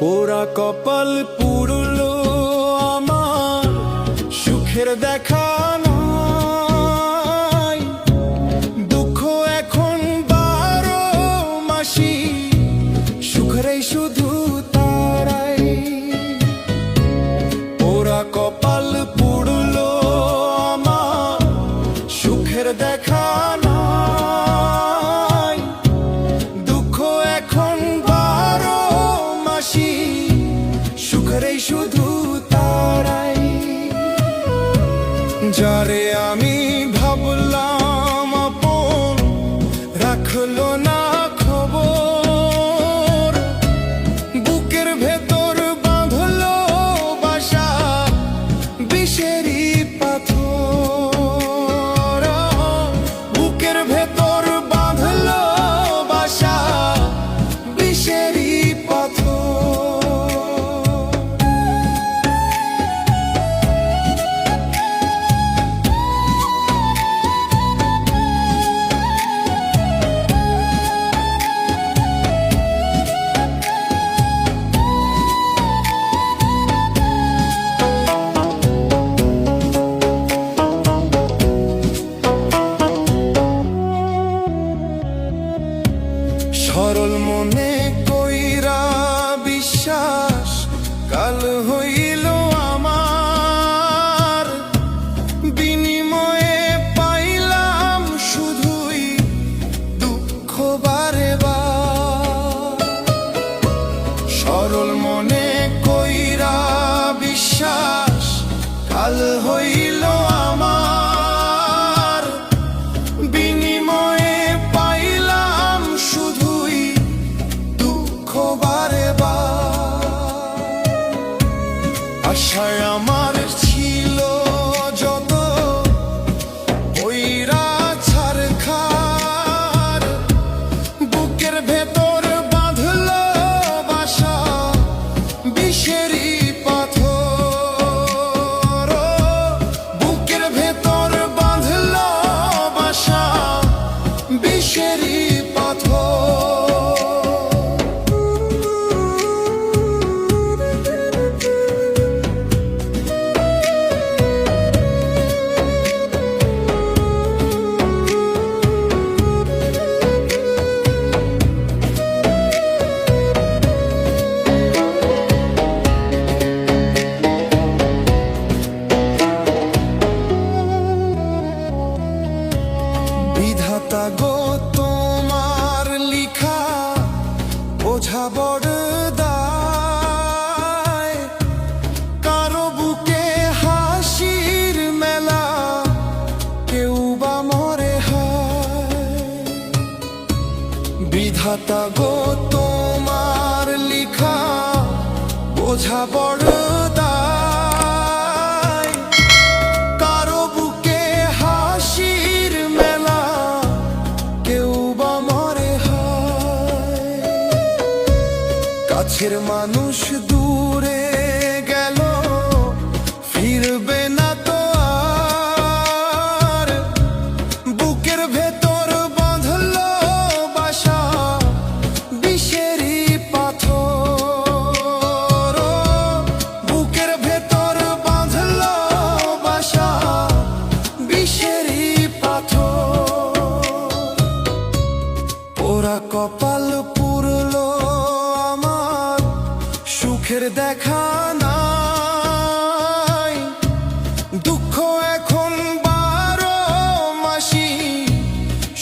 পোড়া কপাল পুরলো আমার, সুখের দেখা নাই। দুঃখ এখন 12 মাসি, সুখেরই শুধু তারাই। পোড়া কপাল পুরলো আমার, সুখের দেখা নাই। দুঃখ এখন 12 মাসি, সুখেরই শুধু তারাই। যারে আমি ভাবলাম আপন, রাখলো না খবর। বুকের ভেতর বাঁধলো বাসা, বিষেরই পাথর। বুকের ভেতর বাঁধলো বাসা, বিষেরই পাথর। সরল মনে কইরা বিশ্বাস, কাল হইল আমার। বিনিময়ে পাইলাম শুধুই দুঃখ বারে বার। সরল মনে কইরা বিশ্বাস, কাল হইল আমার। বিনিময়ে পাইলাম শুধুই দুঃখ বারে বার। আশায় আমার ছিল যত, ওইরা ছারখার। বুকের ভেতর বাঁধলো বাসা, বিষেরই পাথর। বুকের ভেতর বাঁধলো বাসা, বিষেরই পাথর। বিধাতা গো তোমার লিখা, বোঝা বড় দায়। কারো বুকে হাসির মেলা, কেউ বা মরে হায়। বিধাতা গো তোমার লিখা, বোঝা বড় দায়। কারো বুকে হাসির মেলা, কেউ বা মরে হায়। কাছের মানুষ দূরে গেল, ফিরবে না তো আর। বুকের ভেতর বাঁধলো বাসা, বিষেরই পাথর। বুকের ভেতর বাঁধলো বাসা, বিষেরই পাথর। পোড়া কপাল পুরলো আমার, সুখের দেখা নাই। দুঃখ এখন 12 মাসি,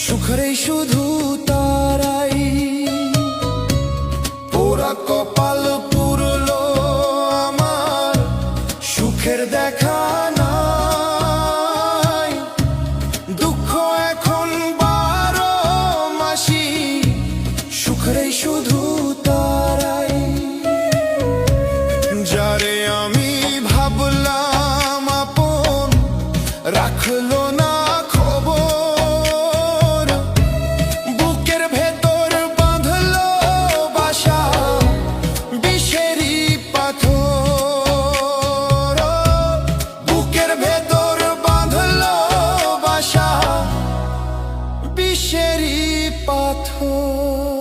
সুখেরই শুধু তারাই। পোড়া কপাল পুরলো আমার, সুখের দেখা নাই। দুঃখ এখন 12 মাসি, সুখেরই শুধু তারাই। যারে আমি ভাবলাম আপন, রাখলো না খবর। বুকের ভেতর বাঁধলো বাসা, বিষেরই পাথর। বুকের ভেতর বাঁধলো বাসা, বিষেরই পাথর।